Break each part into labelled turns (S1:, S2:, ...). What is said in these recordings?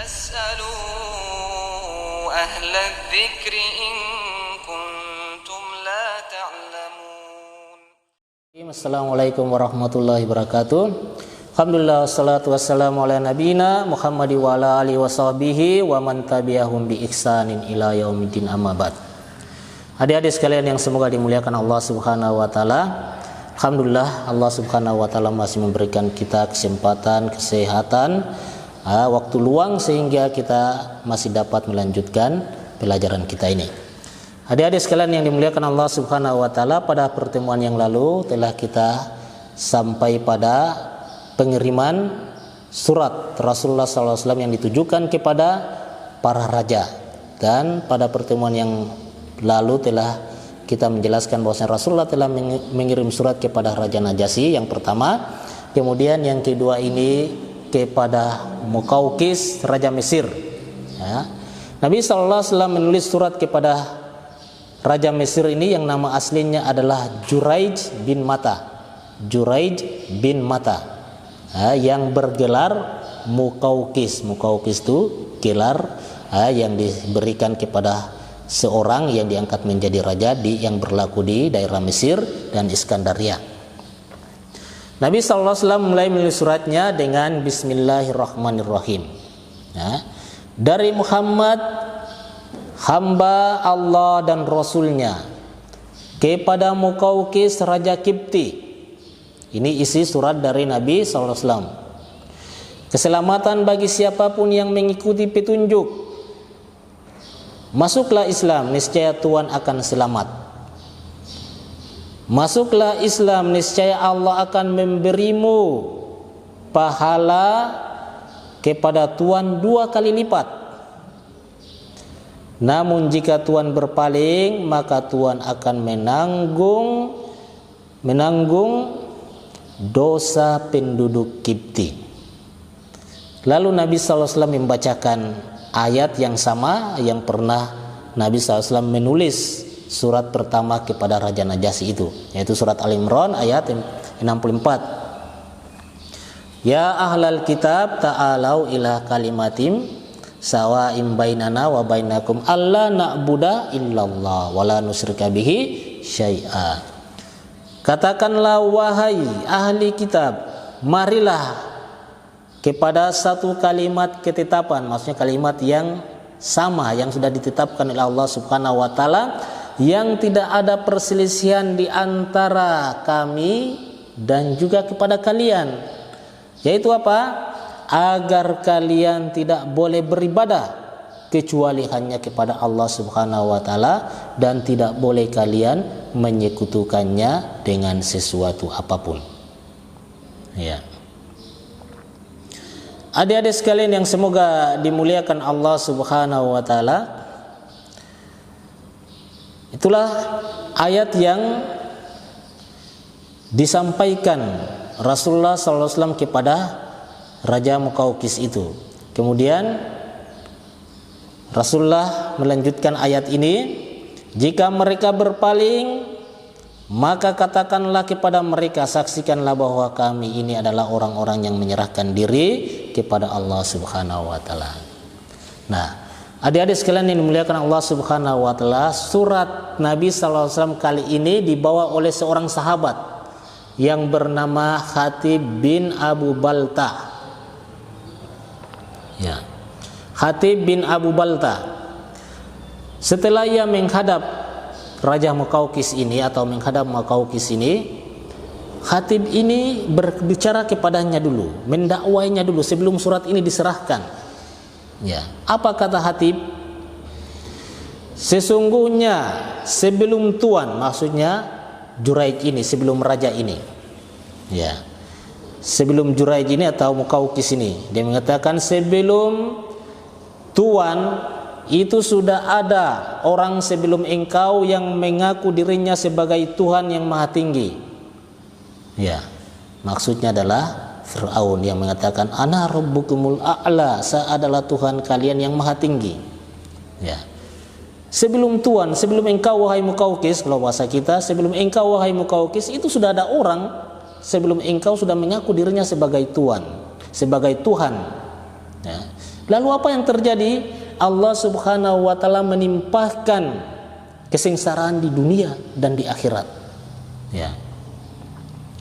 S1: فاسألوا أهل الذكر إن كنتم لا تعلمون.
S2: Assalamualaikum warahmatullahi wabarakatuh. Alhamdulillah, wassalatu wassalamu ala nabiyina Muhammadi wa ala alihi wa sahbihi wa man tabi'ahum bi ihsanin ila yaumiddin, amma ba'd. Adik-adik sekalian yang semoga dimuliakan Allah Subhanahu wa taala. Alhamdulillah, Allah Subhanahu wa taala masih memberikan kita kesempatan, kesehatan, waktu luang sehingga kita masih dapat melanjutkan pelajaran kita ini. Adik-adik sekalian yang dimuliakan Allah Subhanahu wa taala, pada pertemuan yang lalu telah kita sampai pada pengiriman surat Rasulullah SAW yang ditujukan kepada para raja. Dan pada pertemuan yang lalu telah kita menjelaskan bahwasanya Rasulullah telah mengirim surat kepada Raja Najasyi yang pertama, kemudian yang kedua ini kepada Muqawqis Raja Mesir. Ya. Nabi SAW menulis surat kepada Raja Mesir ini yang nama aslinya adalah Juraij bin Mata. Juraij bin Mata, yang bergelar Muqawqis. Muqawqis itu gelar yang diberikan kepada seorang yang diangkat menjadi raja yang berlaku di daerah Mesir dan Iskandaria. Nabi SAW mulai menulis suratnya dengan Bismillahirrahmanirrahim. Ya. Dari Muhammad, hamba Allah dan Rasulnya, kepada Muqawqis Raja Kipti. Ini isi surat dari Nabi SAW. Keselamatan bagi siapapun yang mengikuti petunjuk. Masuklah Islam, niscaya Tuhan akan selamat. Masuklah Islam, niscaya Allah akan memberimu pahala kepada Tuhan 2 kali lipat. Namun jika Tuhan berpaling, maka Tuhan akan menanggung dosa penduduk Kipti. Lalu Nabi SAW membacakan ayat yang sama yang pernah Nabi SAW menulis surat pertama kepada Raja Najasyi itu, yaitu surat Al-Imran ayat 64. Ya ahlal kitab ta'alau ila kalimatim sawa'im bainana wa bainakum alla na'buda illallah wa la nusyrika bihi syai'a. Katakanlah wahai ahli kitab, marilah kepada satu kalimat ketetapan, maksudnya kalimat yang sama yang sudah ditetapkan oleh Allah Subhanahu wa taala, yang tidak ada perselisihan di antara kami dan juga kepada kalian, yaitu apa? Agar kalian tidak boleh beribadah kecuali hanya kepada Allah Subhanahu wa taala dan tidak boleh kalian menyekutukannya dengan sesuatu apapun. Ya. Adik-adik sekalian yang semoga dimuliakan Allah Subhanahu wa taala, itulah ayat yang disampaikan Rasulullah SAW kepada Raja Muqawqis itu. Kemudian Rasulullah melanjutkan ayat ini, jika mereka berpaling, maka katakanlah kepada mereka, saksikanlah bahwa kami ini adalah orang-orang yang menyerahkan diri kepada Allah Subhanahu wa taala. Nah, adik-adik sekalian yang dimuliakan Allah Subhanahu wa taala, surat Nabi SAW kali ini dibawa oleh seorang sahabat yang bernama Hatib bin Abu Balta. Ya. Hatib bin Abu Balta. Setelah ia menghadap Raja Muqawqis ini atau menghadap Muqawqis ini, Hatib ini berbicara kepadanya dulu, mendakwainya dulu sebelum surat ini diserahkan. Ya, apa kata Hatib? Sesungguhnya sebelum Tuan, maksudnya Juraij ini, sebelum raja ini. Ya. Sebelum Juraij ini atau Muqawqis ini, dia mengatakan sebelum Tuan itu sudah ada orang sebelum engkau yang mengaku dirinya sebagai Tuhan yang maha tinggi. Ya, maksudnya adalah Fir'aun yang mengatakan ana rabbukumul a'la, saya adalah Tuhan kalian yang maha tinggi. Ya. Sebelum Tuhan, sebelum engkau wahai Muqawqis, kalau bahasa kita, sebelum engkau wahai Muqawqis itu sudah ada orang sebelum engkau sudah mengaku dirinya sebagai Tuhan, sebagai Tuhan. Ya. Lalu apa yang terjadi? Allah Subhanahu wa taala menimpahkan kesengsaraan di dunia dan di akhirat. Ya.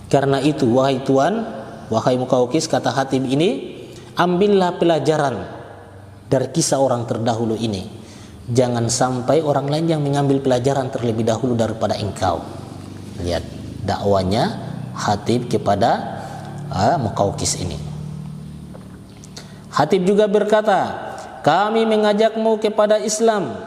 S2: Karena itu wahai Tuhan, wahai Muqawqis, kata Khatib ini, ambillah pelajaran dari kisah orang terdahulu ini. Jangan sampai orang lain yang mengambil pelajaran terlebih dahulu daripada engkau. Lihat dakwanya Khatib kepada Muqawqis ini. Khatib juga berkata, kami mengajakmu kepada Islam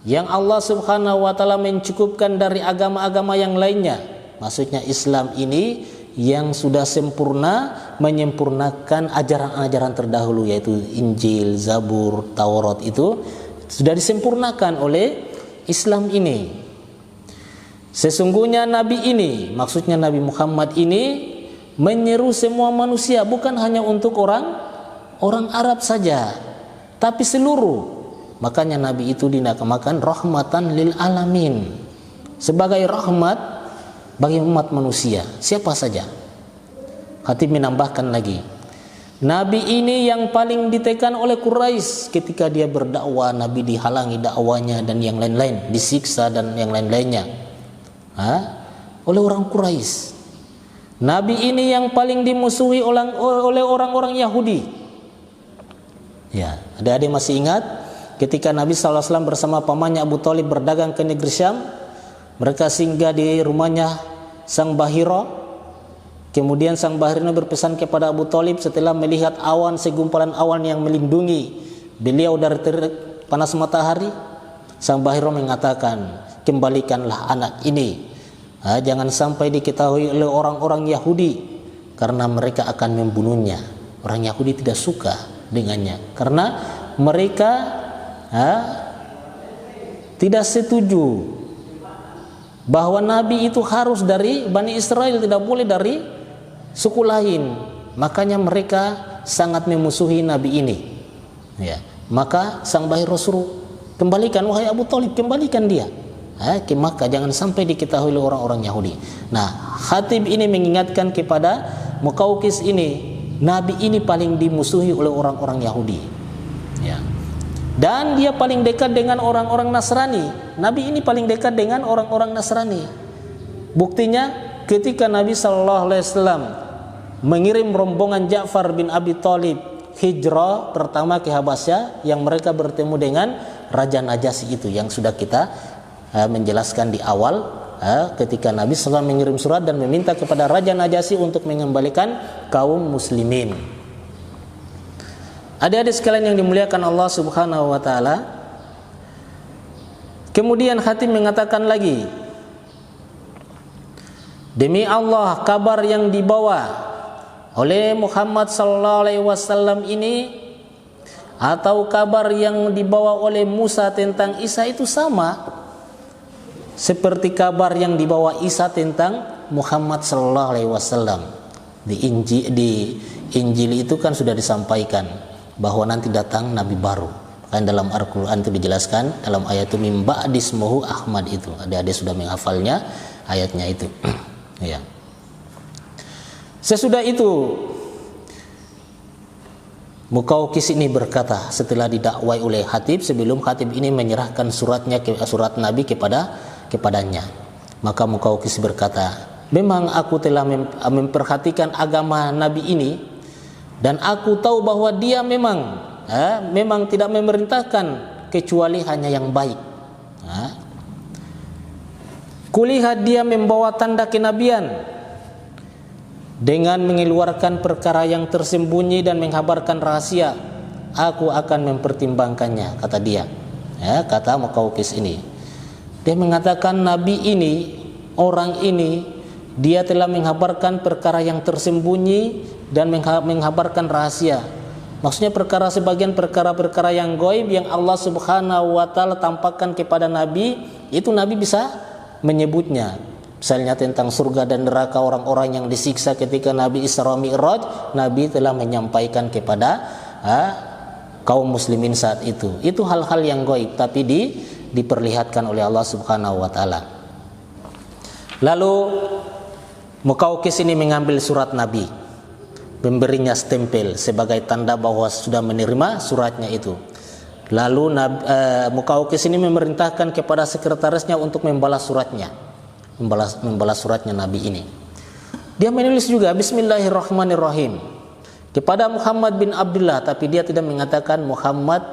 S2: yang Allah Subhanahu wa taala mencukupkan dari agama-agama yang lainnya. Maksudnya Islam ini yang sudah sempurna, menyempurnakan ajaran-ajaran terdahulu, yaitu Injil, Zabur, Taurat, itu sudah disempurnakan oleh Islam ini. Sesungguhnya Nabi ini, maksudnya Nabi Muhammad ini, menyeru semua manusia, bukan hanya untuk orang Arab saja, tapi seluruh. Makanya Nabi itu dinamakan rahmatan lil alamin, sebagai rahmat bagi umat manusia, siapa saja. Khatib menambahkan lagi, Nabi ini yang paling ditekan oleh Quraisy ketika dia berdakwah. Nabi dihalangi dakwanya dan yang lain-lain, disiksa dan yang lain-lainnya oleh orang Quraisy. Nabi ini yang paling dimusuhi oleh orang-orang Yahudi. Ya, adik-adik masih ingat ketika Nabi SAW bersama pamannya Abu Thalib berdagang ke negeri Syam, mereka singgah di rumahnya Sang Bahira. Kemudian Sang Bahira berpesan kepada Abu Thalib setelah melihat awan, segumpalan awan yang melindungi beliau dari terik panas matahari. Sang Bahira mengatakan, kembalikanlah anak ini, jangan sampai diketahui oleh orang-orang Yahudi, karena mereka akan membunuhnya. Orang Yahudi tidak suka dengannya karena mereka tidak setuju bahwa Nabi itu harus dari Bani Israel, tidak boleh dari suku lain. Makanya mereka sangat memusuhi Nabi ini. Ya, maka Sang Bahira suruh, kembalikan wahai Abu Thalib, kembalikan dia ke Makkah, jangan sampai diketahui oleh orang-orang Yahudi. Nah, Khatib ini mengingatkan kepada Muqawqis ini, Nabi ini paling dimusuhi oleh orang-orang Yahudi. Ya. Dan dia paling dekat dengan orang-orang Nasrani. Nabi ini paling dekat dengan orang-orang Nasrani. Buktinya ketika Nabi SAW mengirim rombongan Ja'far bin Abi Thalib hijrah pertama ke Habasyah, yang mereka bertemu dengan Raja Najasyi itu yang sudah kita menjelaskan di awal, ketika Nabi SAW mengirim surat dan meminta kepada Raja Najasyi untuk mengembalikan kaum muslimin. Adik-adik sekalian yang dimuliakan Allah Subhanahu wa taala, kemudian Khatib mengatakan lagi, demi Allah, kabar yang dibawa oleh Muhammad sallallahu alaihi wasallam ini atau kabar yang dibawa oleh Musa tentang Isa itu sama seperti kabar yang dibawa Isa tentang Muhammad sallallahu alaihi wasallam. Di Injil itu kan sudah disampaikan bahwa nanti datang nabi baru. Kan dalam Al-Qur'an itu dijelaskan dalam ayat itu, mim ba'di ismuhu Ahmad, itu. Adik-adik sudah menghafalnya ayatnya itu. Ya. Sesudah itu Muqawqis ini berkata setelah didakwai oleh Khatib, sebelum Khatib ini menyerahkan surat Nabi kepadanya. Maka Muqawqis berkata, memang aku telah memperhatikan agama Nabi ini, dan aku tahu bahwa dia memang tidak memerintahkan kecuali hanya yang baik. Kulihat dia membawa tanda kenabian dengan mengeluarkan perkara yang tersembunyi dan menghabarkan rahasia. Aku akan mempertimbangkannya, kata dia. Kata Muqawqis ini. Dia mengatakan Nabi ini, orang ini, dia telah menghabarkan perkara yang tersembunyi dan menghabarkan rahasia. Maksudnya sebagian perkara-perkara yang gaib yang Allah Subhanahu wa taala tampakkan kepada Nabi, itu Nabi bisa menyebutnya. Misalnya tentang surga dan neraka orang-orang yang disiksa ketika Nabi Isra Mi'raj, Nabi telah menyampaikan kepada kaum muslimin saat itu. Itu hal-hal yang gaib tapi diperlihatkan oleh Allah Subhanahu wa taala. Lalu Muqawqis ini mengambil surat Nabi. memberinya stempel sebagai tanda bahwa sudah menerima suratnya itu. Lalu Muqawqis ini memerintahkan kepada sekretarisnya untuk membalas suratnya, membalas suratnya Nabi ini. Dia menulis juga Bismillahirrahmanirrahim kepada Muhammad bin Abdullah, tapi dia tidak mengatakan Muhammad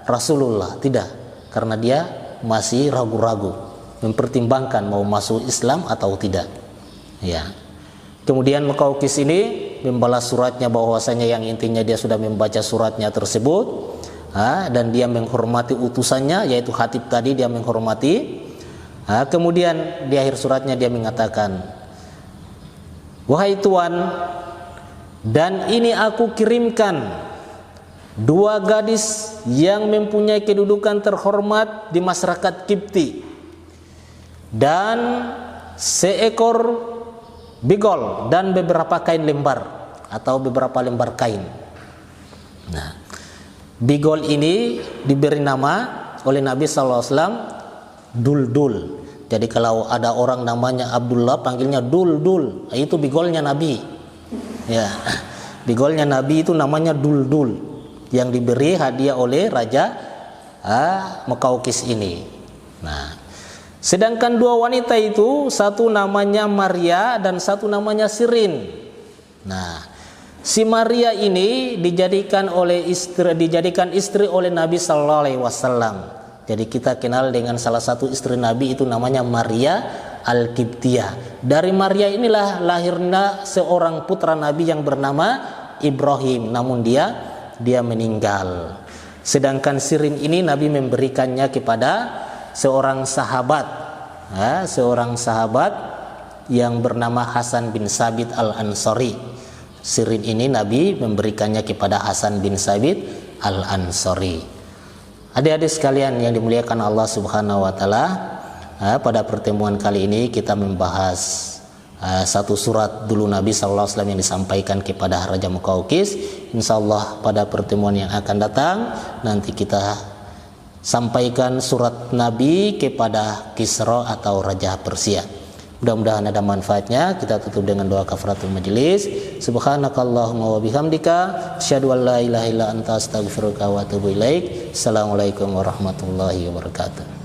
S2: Rasulullah, tidak, karena dia masih ragu-ragu, mempertimbangkan mau masuk Islam atau tidak. Ya. Kemudian Muqawqis ini membalas suratnya bahwasanya yang intinya dia sudah membaca suratnya tersebut, dan dia menghormati utusannya yaitu khatib tadi, dia menghormati. Kemudian di akhir suratnya dia mengatakan, wahai Tuan, dan ini aku kirimkan 2 gadis yang mempunyai kedudukan terhormat di masyarakat Kipti, dan seekor bigol dan beberapa kain lembar atau beberapa lembar kain. Nah, bigol ini diberi nama oleh Nabi SAW Dul-Dul. Jadi kalau ada orang namanya Abdullah, panggilnya Dul-Dul, itu bigolnya Nabi. Ya, bigolnya Nabi itu namanya Dul-Dul, yang diberi hadiah oleh Raja Muqawqis ini. Nah, sedangkan 2 wanita itu, satu namanya Maria dan satu namanya Sirin. Nah, si Maria ini dijadikan istri oleh Nabi Sallallahu Alaihi Wasallam. Jadi kita kenal dengan salah satu istri Nabi itu namanya Maria Al-Qibtiyah. Dari Maria inilah lahirnya seorang putra Nabi yang bernama Ibrahim, namun dia meninggal. Sedangkan Sirin ini Nabi memberikannya kepada seorang sahabat yang bernama Hasan bin Sabit Al-Ansari. Sirin ini Nabi memberikannya kepada Hasan bin Sabit Al-Ansari. Adik-adik sekalian yang dimuliakan Allah Subhanahu wa taala, pada pertemuan kali ini kita membahas satu surat dulu Nabi sallallahu alaihi wasallam yang disampaikan kepada Raja Muqawqis. Insyaallah pada pertemuan yang akan datang nanti kita sampaikan surat Nabi kepada Kisra atau Raja Persia. Mudah-mudahan ada manfaatnya. Kita tutup dengan doa kafaratul majelis. Subhanakallahumma wa bihamdika asyhadu an la ilaha illa anta astaghfiruka wa atubu ilaik. Assalamualaikum warahmatullahi wabarakatuh.